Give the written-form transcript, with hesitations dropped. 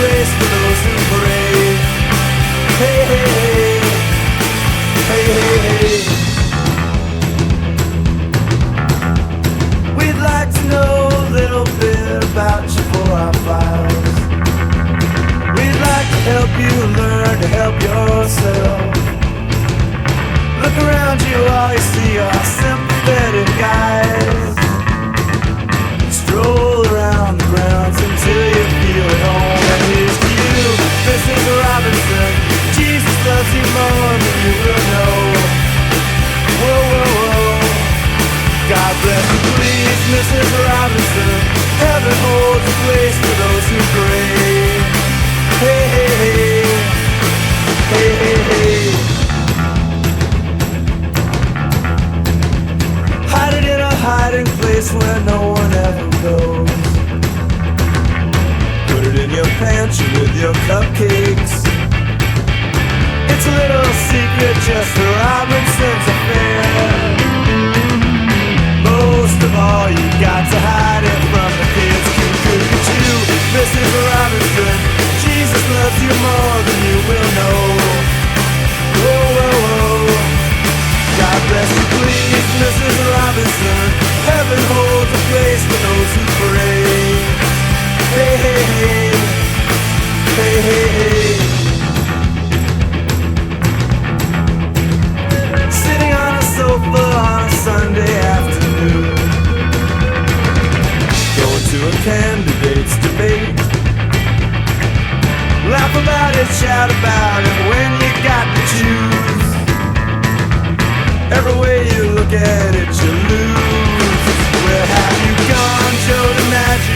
place for those who pray. Hey, hey, hey, hey, hey, hey. We'd like to know a little bit about you for our files. We'd like to help you learn to help yourself. Look around you, all you see are sympathetic guys. Stroll around the grounds until you feel at home. And here's to you, Mrs. Robinson. Jesus loves you more than you will know. Whoa, whoa, whoa. God bless you, please, Mrs. Robinson. Heaven holds a place for those who pray. Hey, hey, hey. Hey, hey, hey. Hide it in a hiding place where no one ever goes. Put it in your pantry with your cupcakes. It's a little secret, just a Robinson's affair. Most of all, you got to hide it from the kids. Look at you, Mrs. Robinson. Jesus loves you more than you will know. Whoa, whoa, whoa. God bless you, please, Mrs. Robinson. Heaven holds a place for those who pray. Hey, hey, hey. Hey, hey, hey. Sitting on a sofa on a Sunday afternoon, going to a candidate's debate. Laugh about it, shout about it when you got to choose. Every way you look at it, you lose. Where have you gone, Joe DiMaggio?